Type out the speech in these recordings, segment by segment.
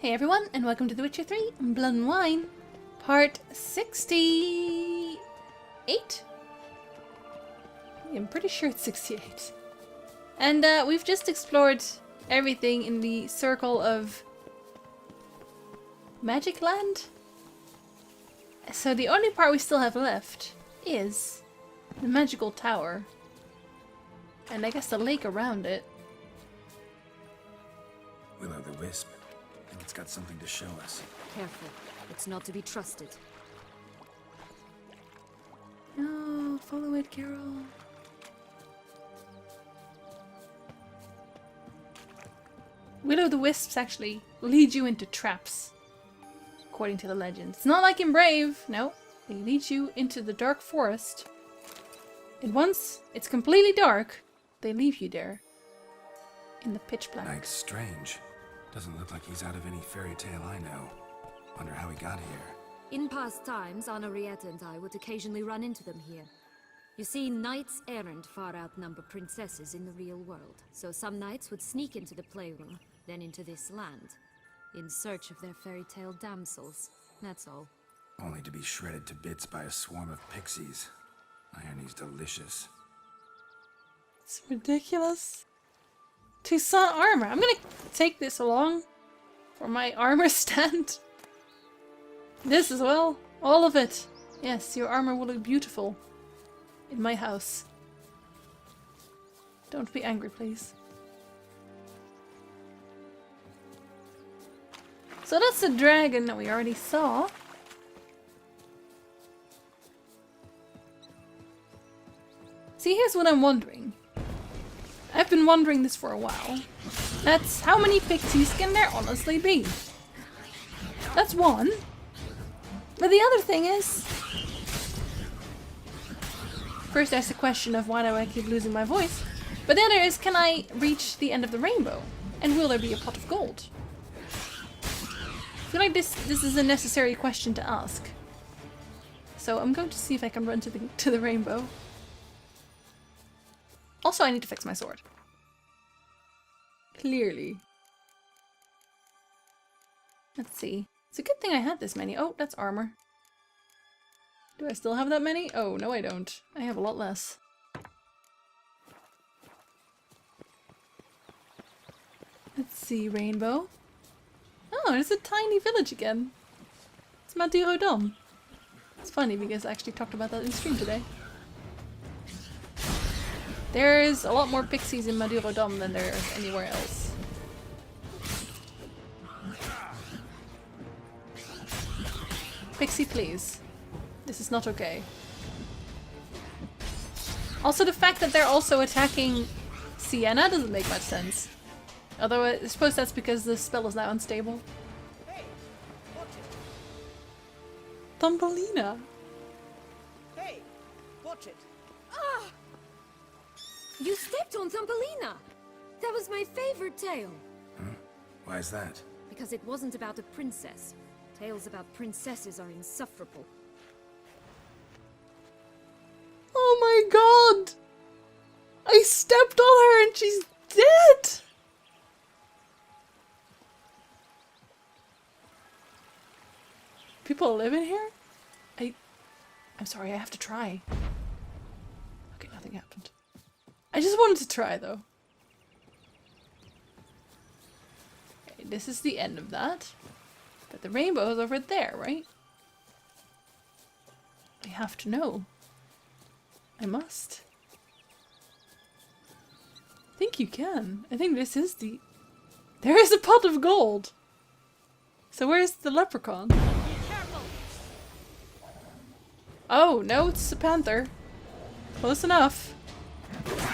Hey everyone, and welcome to The Witcher 3 Blood and Wine, part 68? I'm pretty sure it's 68. And we've just explored everything in the circle of Magic Land. So the only part we still have left is the magical tower. And I guess the lake around it. Will-o'-the-wisp. I think it's got something to show us. Careful. It's not to be trusted. No, follow it, Carol. Will-o'-the-wisps actually lead you into traps, according to the legend. It's not like in Brave, no. They lead you into the dark forest. And once it's completely dark, they leave you there. In the pitch black. Night's strange. Doesn't look like he's out of any fairy tale I know. Wonder how he got here. In past times, Henrietta and I would occasionally run into them here. You see, knights errant far outnumber princesses in the real world. So some knights would sneak into the playroom, then into this land, in search of their fairy tale damsels. That's all. Only to be shredded to bits by a swarm of pixies. Irony's delicious. It's ridiculous. Toussaint armor. I'm gonna take this along for my armor stand. This as well. All of it. Yes, your armor will look beautiful in my house. Don't be angry, please. So that's the dragon that we already saw. See, here's what I'm wondering. I've been wondering this for a while. That's how many pixies can there honestly be? That's one. But the other thing is... First there's the question of why do I keep losing my voice? But the other is, can I reach the end of the rainbow? And will there be a pot of gold? I feel like this is a necessary question to ask. So I'm going to see if I can run to the rainbow. Also, I need to fix my sword. Clearly. Let's see. It's a good thing I had this many. Oh, that's armor. Do I still have that many? Oh, no I don't. I have a lot less. Let's see, rainbow. Oh, it's a tiny village again. It's Madurodam. It's funny because I actually talked about that in stream today. There's a lot more pixies in Madurodam than there is anywhere else. Pixie, please. This is not okay. Also, the fact that they're also attacking Sienna doesn't make much sense. Although I suppose that's because the spell is now unstable. Hey, watch it. Thumbelina. Hey, watch it. Ah! You stepped on Thumbelina! That was my favorite tale. Huh? Why is that? Because it wasn't about a princess. Tales about princesses are insufferable. Oh my god! I stepped on her and she's dead! People live in here? I'm sorry, I have to try. Okay, nothing happened. I just wanted to try though. Okay, this is the end of that. But the rainbow is over there, right? I have to know. I must. I think you can. I think this is the... There is a pot of gold! So where's the leprechaun? Oh, no, it's a panther. Close enough.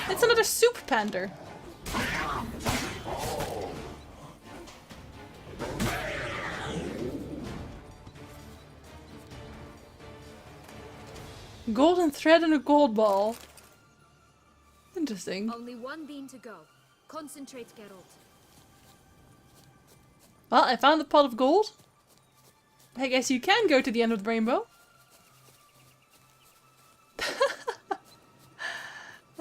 It's another soup panther. Golden thread and a gold ball. Interesting. Only one beam to go. Concentrate, Geralt. Well, I found the pot of gold. I guess you can go to the end of the rainbow.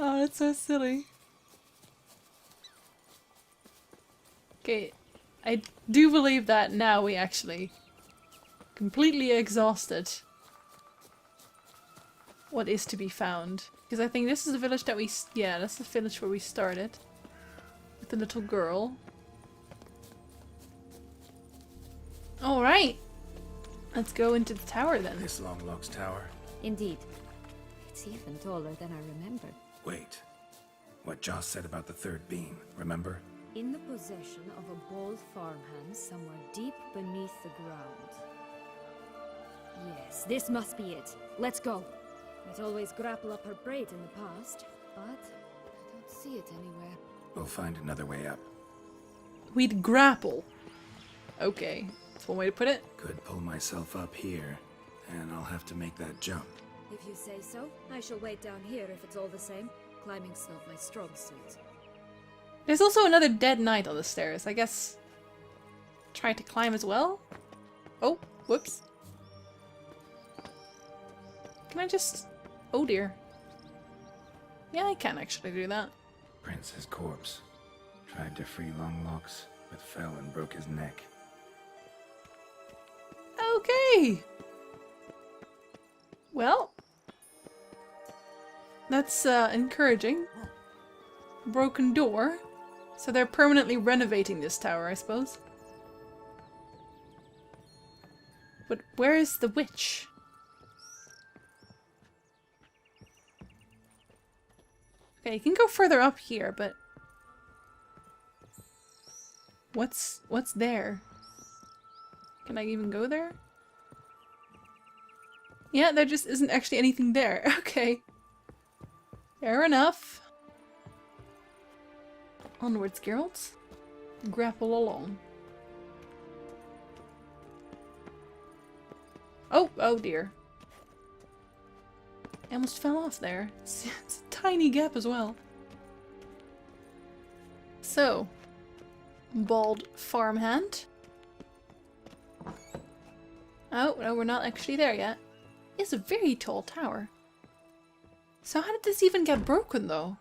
Oh, that's so silly. Okay, I do believe that now we actually completely exhausted what is to be found. Because I think this is the village that we... Yeah, that's the village where we started. With the little girl. Alright. Let's go into the tower then. This Longlock's tower? Indeed. It's even taller than I remembered. Wait. What Joss said about the third beam, remember? In the possession of a bold farmhand somewhere deep beneath the ground. Yes, this must be it. Let's go. I'd always grapple up her braid in the past, but I don't see it anywhere. We'll find another way up. We'd grapple. Okay. That's one way to put it. Could pull myself up here, and I'll have to make that jump. If you say so, I shall wait down here if it's all the same. Climbing's not my strong suit. There's also another dead knight on the stairs. I guess... Try to climb as well? Oh, whoops. Can I just... Oh dear. Yeah, I can actually do that. Prince's corpse. Tried to free Longlocks, but fell and broke his neck. Okay! Well... That's encouraging. Broken door. So they're permanently renovating this tower, I suppose. But where is the witch? Okay, you can go further up here, but... What's there? Can I even go there? Yeah, there just isn't actually anything there. Okay. Fair enough. Onwards, Geralt. Grapple along. Oh dear. I almost fell off there. It's a tiny gap as well. So, bald farmhand. Oh, no, we're not actually there yet. It's a very tall tower. So how did this even get broken, though?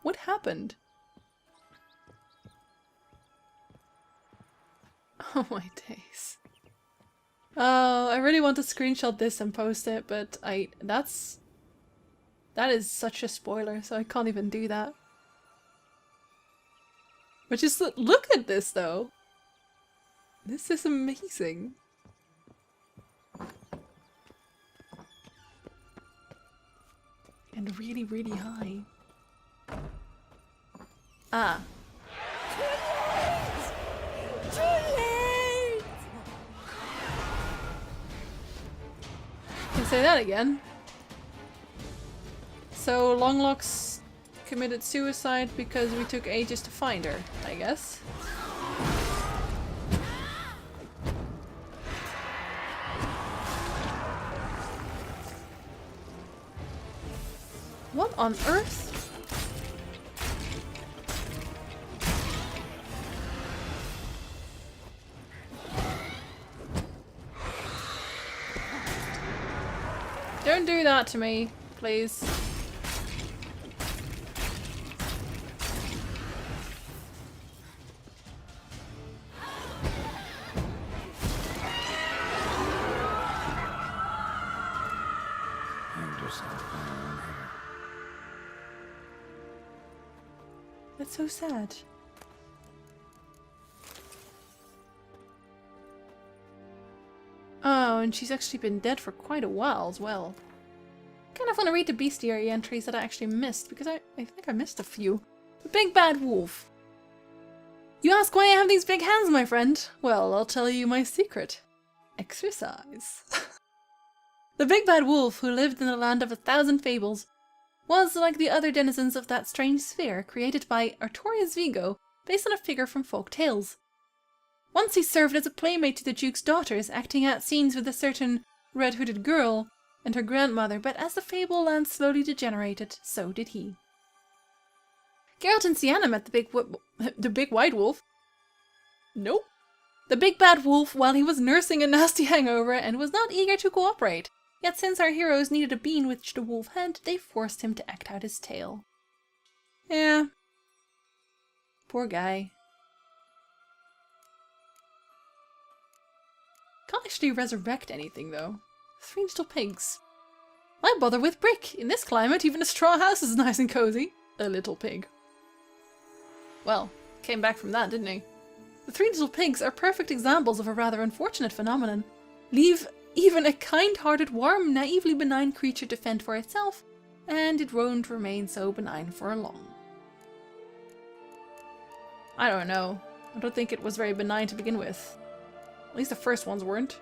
What happened? Oh my days. Oh, I really want to screenshot this and post it, but that is such a spoiler, so I can't even do that. But just look at this, though. This is amazing. And really, really high. Ah. Too late! Can say that again. So Longlocks committed suicide because we took ages to find her, I guess. What on earth? Don't do that to me, please. Hanged herself by her own hair. That's so sad. Oh, and she's actually been dead for quite a while as well. Kind of want to read the bestiary entries that I actually missed, because I think I missed a few. The Big Bad Wolf. You ask why I have these big hands, my friend? Well, I'll tell you my secret. Exercise. The Big Bad Wolf, who lived in the land of 1,000 fables, was, like the other denizens of that strange sphere, created by Artorius Vigo, based on a figure from folk tales. Once he served as a playmate to the Duke's daughters, acting out scenes with a certain red-hooded girl and her grandmother, but as the fable land slowly degenerated, so did he. Geralt and Sienna met the Big White Wolf. Nope. The Big Bad Wolf while he was nursing a nasty hangover and was not eager to cooperate. Yet since our heroes needed a bean which the wolf had, they forced him to act out his tale. Yeah. Poor guy. Can't actually resurrect anything though. 3 little pigs. Why bother with brick? In this climate, even a straw house is nice and cozy. A little pig. Well, came back from that, didn't he? The 3 little pigs are perfect examples of a rather unfortunate phenomenon. Leave even a kind-hearted, warm, naively benign creature to fend for itself, and it won't remain so benign for long. I don't know. I don't think it was very benign to begin with. At least the first ones weren't.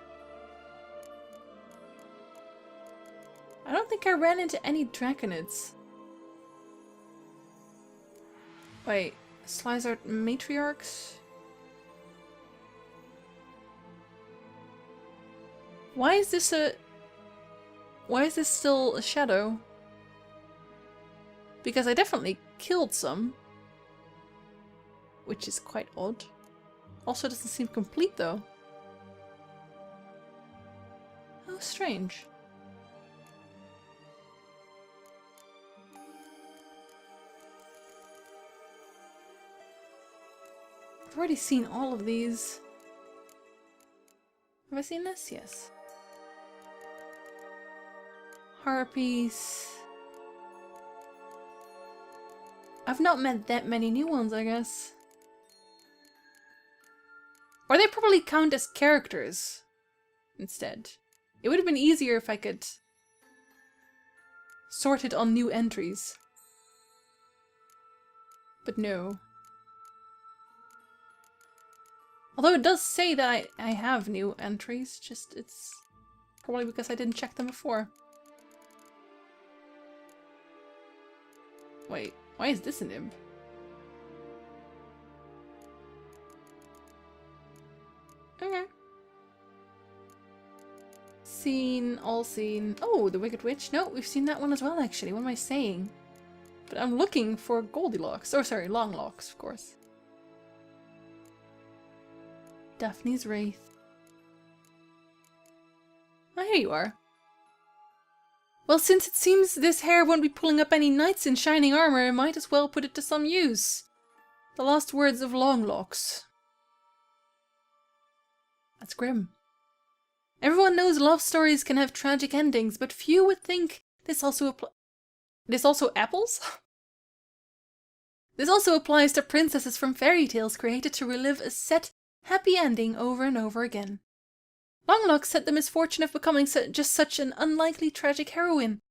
I don't think I ran into any draconids. Wait, Slyzard matriarchs? Why is this still a shadow? Because I definitely killed some. Which is quite odd. Also doesn't seem complete though. How strange. I've already seen all of these. Have I seen this? Yes. Harpies. I've not met that many new ones, I guess. Or they probably count as characters instead. It would have been easier if I could sort it on new entries. But no. Although it does say that I have new entries, just it's probably because I didn't check them before. Wait, why is this an imp? Okay. Seen, all seen. Oh, the Wicked Witch. No, we've seen that one as well, actually. What am I saying? But I'm looking for Goldilocks. Oh, sorry, Longlocks, of course. Daphne's Wraith. Oh, here you are. Well, since it seems this hair won't be pulling up any knights in shining armor, I might as well put it to some use. The last words of Longlocks. That's grim. Everyone knows love stories can have tragic endings, but few would think this also apples? This also applies to princesses from fairy tales created to relive a set, happy ending over and over again. Longlocks had the misfortune of becoming just such an unlikely tragic heroine.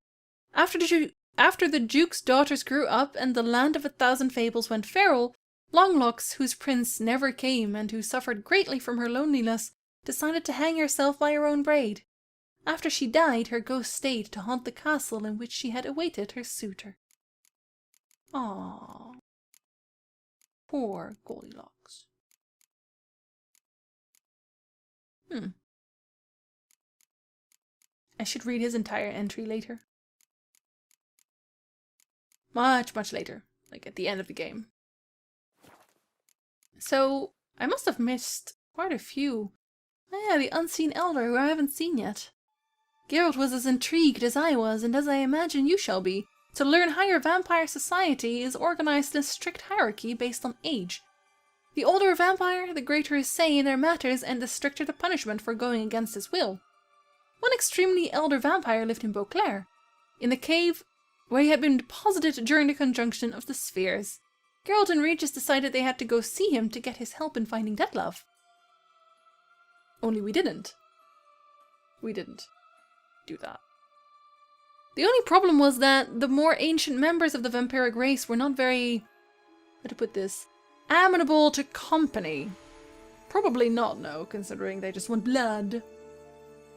After the Duke's daughters grew up and the land of 1,000 fables went feral, Longlocks, whose prince never came and who suffered greatly from her loneliness, decided to hang herself by her own braid. After she died, her ghost stayed to haunt the castle in which she had awaited her suitor. Aww. Poor Goldilocks. I should read his entire entry later. Much, much later. Like at the end of the game. So, I must have missed quite a few. Oh yeah, the Unseen Elder, who I haven't seen yet. Geralt was as intrigued as I was, and as I imagine you shall be, to learn how your vampire society is organized in a strict hierarchy based on age. The older a vampire, the greater his say in their matters, and the stricter the punishment for going against his will. One extremely elder vampire lived in Beauclair, in the cave where he had been deposited during the conjunction of the spheres. Geralt and Regis decided they had to go see him to get his help in finding Deadlove. Only we didn't. We didn't do that. The only problem was that the more ancient members of the vampiric race were not very, how to put this, amenable to company. Probably not, no, considering they just want blood.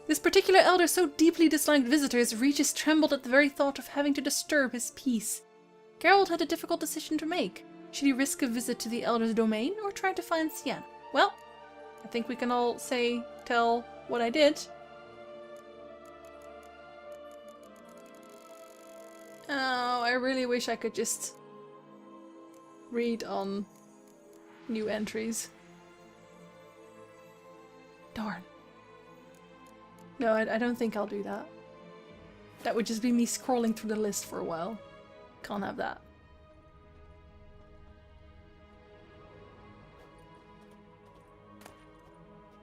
This particular elder so deeply disliked visitors, Regis trembled at the very thought of having to disturb his peace. Geralt had a difficult decision to make. Should he risk a visit to the elder's domain, or try to find Cien? Well, I think we can all tell what I did. Oh, I really wish I could just read on new entries. Darn. No, I don't think I'll do that. That would just be me scrolling through the list for a while. Can't have that.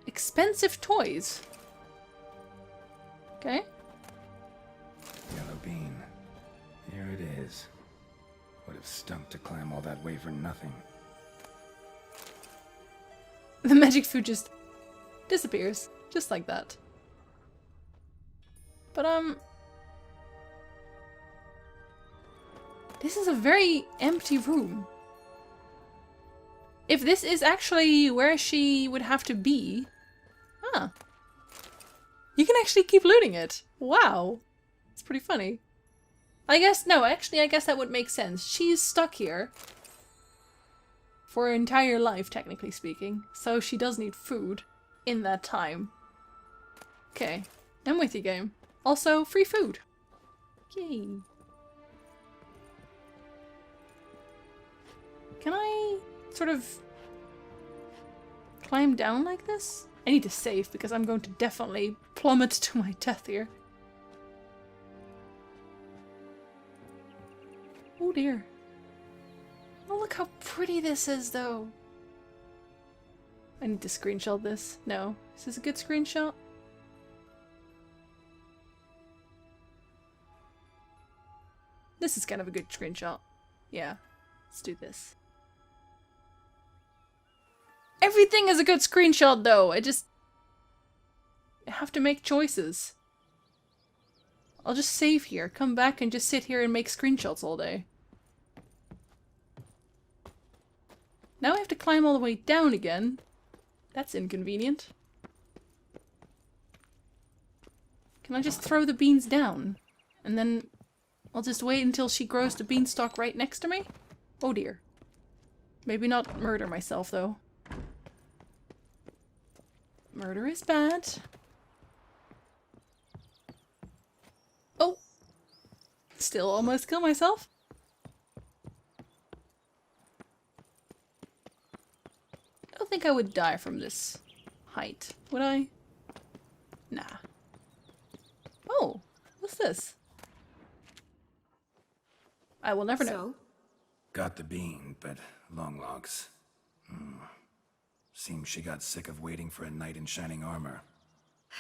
Expensive toys. Okay. Yellow bean. Here it is. Would have stunk to climb all that way for nothing. The magic food just disappears. Just like that. But, this is a very empty room. If this is actually where she would have to be... Huh. You can actually keep looting it. Wow. It's pretty funny. I guess, no, actually, I guess that would make sense. She's stuck here. For her entire life, technically speaking. So she does need food in that time. Okay. I'm with you, game. Also, free food. Yay. Can I sort of climb down like this? I need to save because I'm going to definitely plummet to my death here. Oh dear. Oh, look how pretty this is, though. I need to screenshot this. No. Is this a good screenshot? This is kind of a good screenshot. Yeah. Let's do this. Everything is a good screenshot, though. I have to make choices. I'll just save here, come back and just sit here and make screenshots all day. Now I have to climb all the way down again. That's inconvenient. Can I just throw the beans down? And then I'll just wait until she grows the beanstalk right next to me? Oh dear. Maybe not murder myself, though. Murder is bad. Oh! Still almost killed myself. I don't think I would die from this height, would I? Nah. Oh, what's this? I will never know. So? Got the bean, but long logs. Seems she got sick of waiting for a knight in shining armor.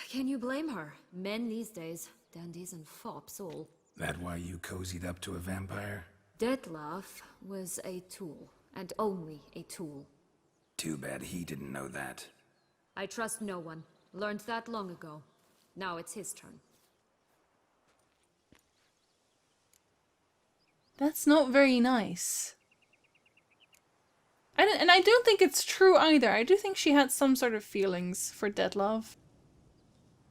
Can you blame her? Men these days, dandies and fops all. That why you cozied up to a vampire? Dettlaff was a tool, and only a tool. Too bad he didn't know that. I trust no one. Learned that long ago. Now it's his turn. That's not very nice. And I don't think it's true either. I do think she had some sort of feelings for Dettlaff.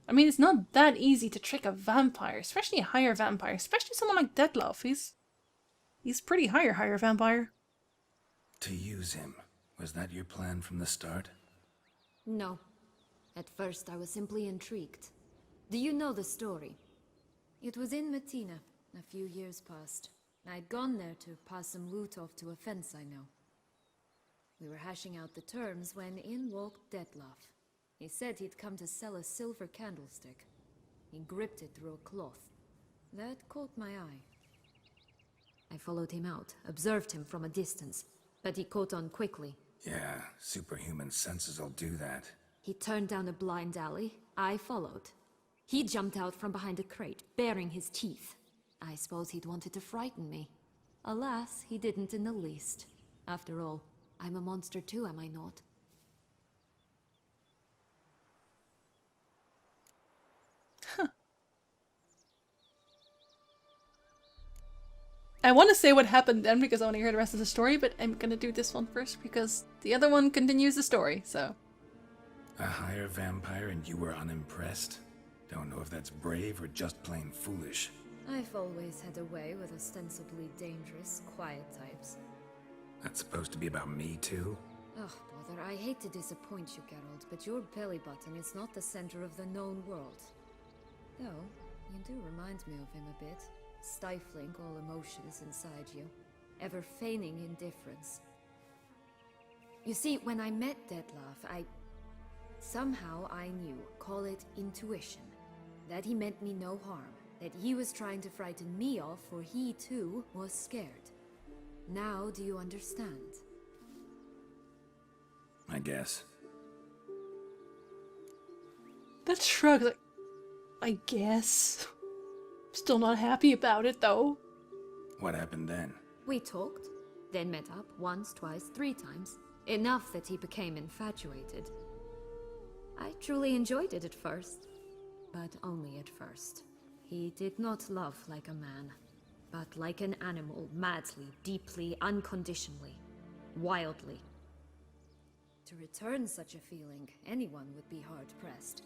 I mean, it's not that easy to trick a vampire, especially a higher vampire, especially someone like Dettlaff. He's pretty higher vampire. To use him, was that your plan from the start? No. At first I was simply intrigued. Do you know the story? It was in Mettina, a few years past. I'd gone there to pass some loot off to a fence I know. We were hashing out the terms when in walked Dettlaff. He said he'd come to sell a silver candlestick. He gripped it through a cloth. That caught my eye. I followed him out, observed him from a distance, but he caught on quickly. Yeah, superhuman senses will do that. He turned down a blind alley. I followed. He jumped out from behind a crate, baring his teeth. I suppose he'd wanted to frighten me. Alas, he didn't in the least. After all, I'm a monster too, am I not? I want to say what happened then because I want to hear the rest of the story, but I'm gonna do this one first because the other one continues the story, so. A higher vampire and you were unimpressed? Don't know if that's brave or just plain foolish. I've always had a way with ostensibly dangerous, quiet types. That's supposed to be about me too? Ugh, brother, I hate to disappoint you, Geralt, but your belly button is not the center of the known world. Though, you do remind me of him a bit. Stifling all emotions inside you, ever feigning indifference. You see, when I met Dettlaff, somehow I knew, call it intuition, that he meant me no harm, that he was trying to frighten me off, for he too was scared. Now do you understand? I guess. That shrug, like, I guess. Still not happy about it, though. What happened then? We talked, then met up once, twice, 3 times. Enough that he became infatuated. I truly enjoyed it at first, but only at first. He did not love like a man, but like an animal, madly, deeply, unconditionally, wildly. To return such a feeling, anyone would be hard-pressed,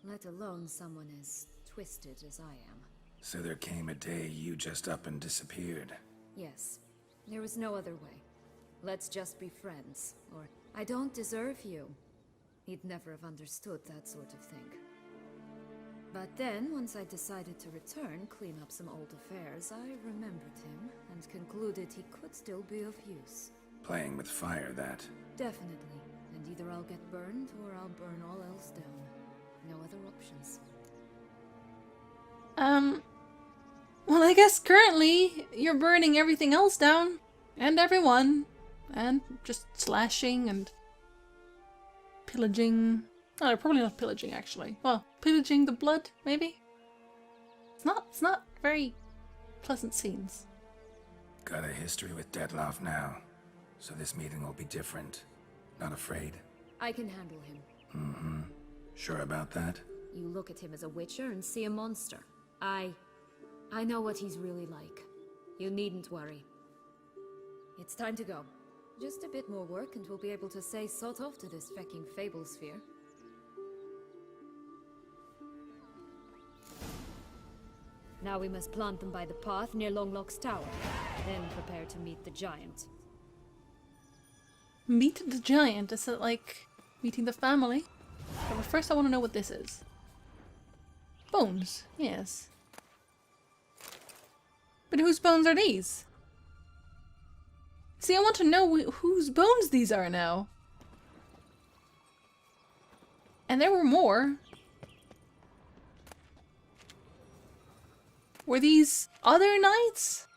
let alone someone as twisted as I am. So there came a day you just up and disappeared. Yes, there was no other way. Let's just be friends, or I don't deserve you. He'd never have understood that sort of thing. But then, once I decided to return, clean up some old affairs, I remembered him and concluded he could still be of use. Playing with fire, that. Definitely. And either I'll get burned, or I'll burn all else down. No other options. Well, I guess currently you're burning everything else down. And everyone. And just slashing and pillaging. No, probably not pillaging, actually. Well, pillaging the blood, maybe? It's not very pleasant scenes. Got a history with Dettlaff now, so this meeting will be different. Not afraid? I can handle him. Mm-hmm. Sure about that? You look at him as a witcher and see a monster. I know what he's really like. You needn't worry. It's time to go. Just a bit more work and we'll be able to say sort off to this fecking fable sphere. Now we must plant them by the path near Longlock's tower. Then prepare to meet the giant. Meet the giant? Is it like meeting the family? But first I want to know what this is. Bones, yes. But whose bones are these? See, I want to know whose bones these are now. And there were more. Were these other knights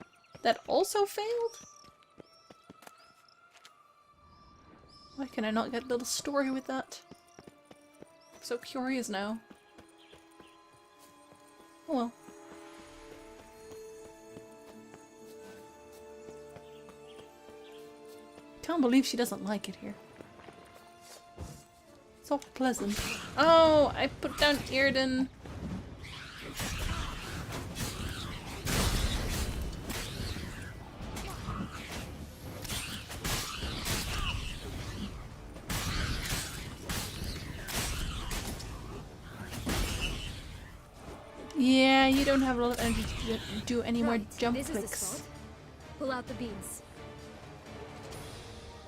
that also failed? Why can I not get a little story with that? I'm so curious now. Oh well. Can't believe she doesn't like it here. It's all pleasant. Oh, I put down Irden. Yeah, you don't have a lot of energy to do any more jump this is the clicks. spot. Pull out the beans.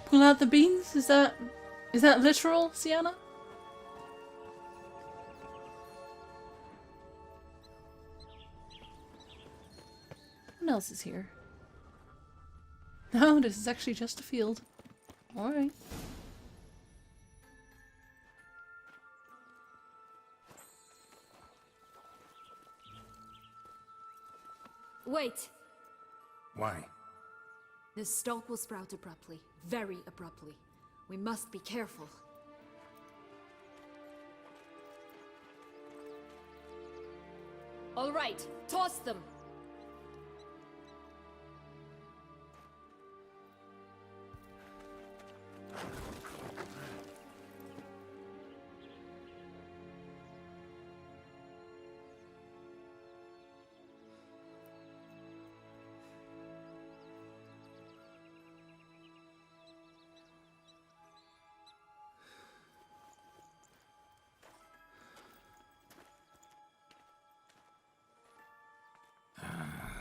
Pull out the beans? Is that literal, Sienna? What else is here? No, this is actually just a field. Alright. Wait! Why? The stalk will sprout abruptly. Very abruptly. We must be careful. All right, toss them!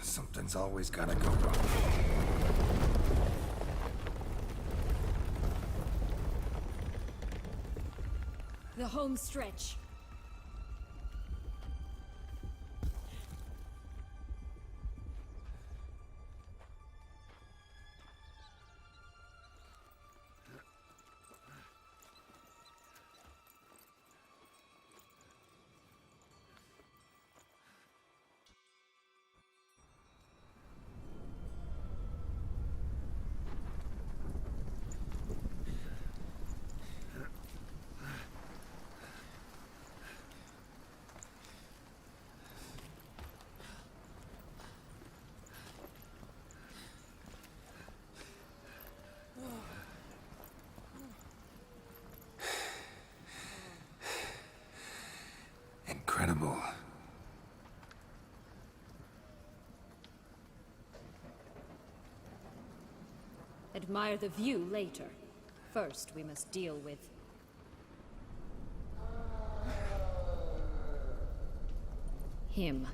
Something's always gotta go wrong. The home stretch. admire the view later. First, we must deal with... him.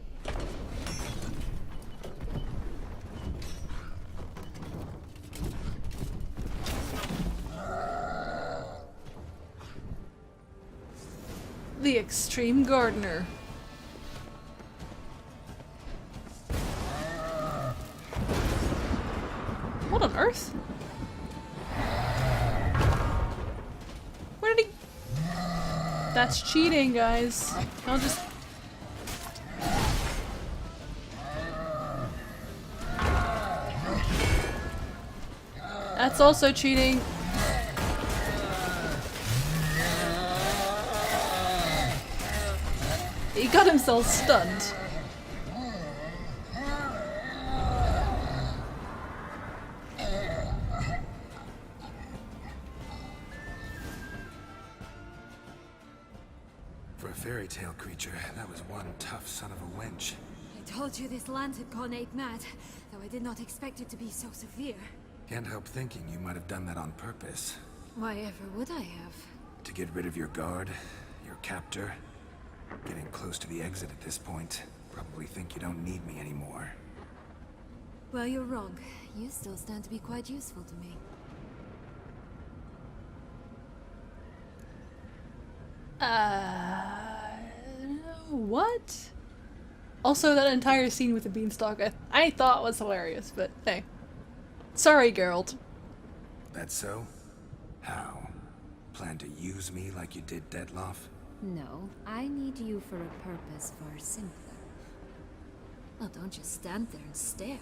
The Extreme Gardener. What on earth? Where did he... That's cheating, guys. I'll just... That's also cheating. He got himself stunned. For a fairy tale creature, that was one tough son of a wench. I told you this land had gone ape mad, though I did not expect it to be so severe. Can't help thinking you might have done that on purpose. Why ever would I have? To get rid of your guard, your captor. Getting close to the exit at this point. Probably think you don't need me anymore. Well, you're wrong. You still stand to be quite useful to me. What? Also, that entire scene with the Beanstalk I thought was hilarious, but hey. Sorry, Geralt. That's so? How? Plan to use me like you did Detloff? No, I need you for a purpose far simpler. Well, don't just stand there and stare.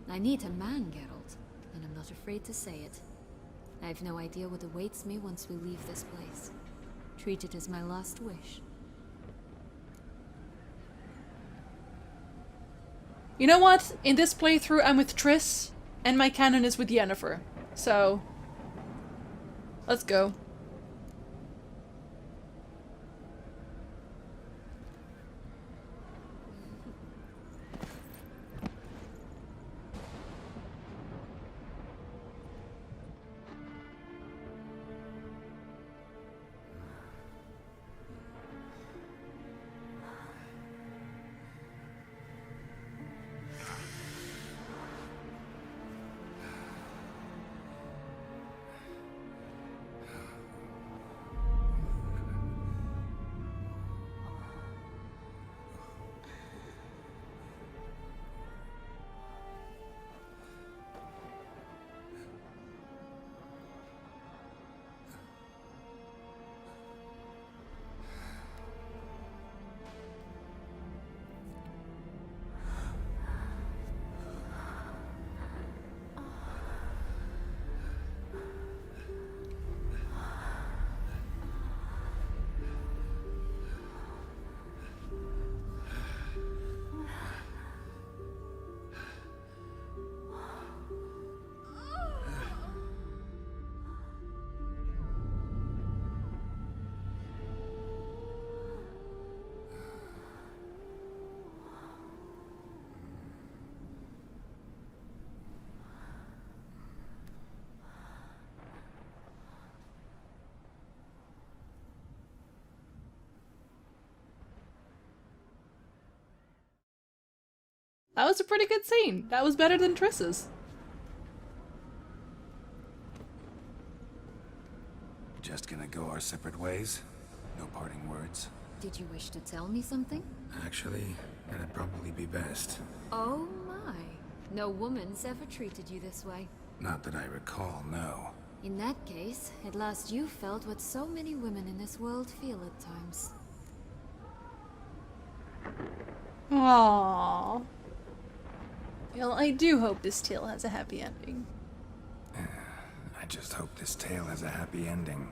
I need a man, Geralt, and I'm not afraid to say it. I have no idea what awaits me once we leave this place. Treat it as my last wish. You know what? In this playthrough, I'm with Triss, and my canon is with Yennefer. So, let's go. That was a pretty good scene. That was better than Triss's. Just gonna go our separate ways? No parting words? Did you wish to tell me something? Actually, that'd probably be best. Oh my. No woman's ever treated you this way. Not that I recall, no. In that case, at last you felt what so many women in this world feel at times. Aww. Well, I do hope this tale has a happy ending. I just hope this tale has a happy ending.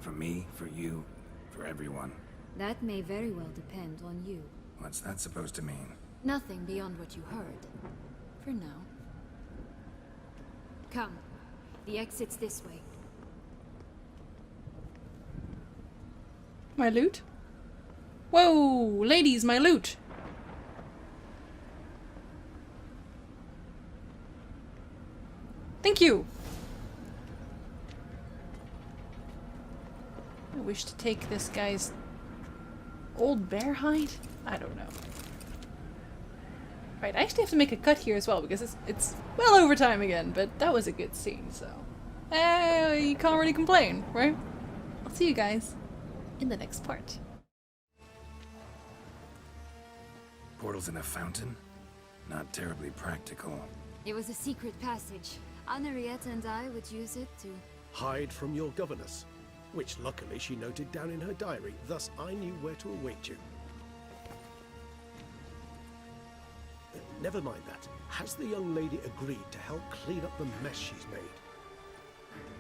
For me, for you, for everyone. That may very well depend on you. What's that supposed to mean? Nothing beyond what you heard. For now. Come. The exit's this way. My loot? Whoa! Ladies, my loot! Thank you! wish to take this guy's old bear hide? I don't know. Right, I actually have to make a cut here as well because it's well over time again, but that was a good scene, so you can't really complain, right? I'll see you guys in the next part. Portals in a fountain? Not terribly practical. It was a secret passage. Henriette and I would use it to... Hide from your governess, which luckily she noted down in her diary, thus I knew where to await you. Never mind that. Has the young lady agreed to help clean up the mess she's made?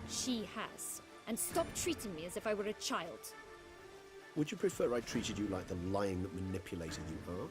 She has. And stop treating me as if I were a child. Would you prefer I treated you like the lion that manipulated you, huh?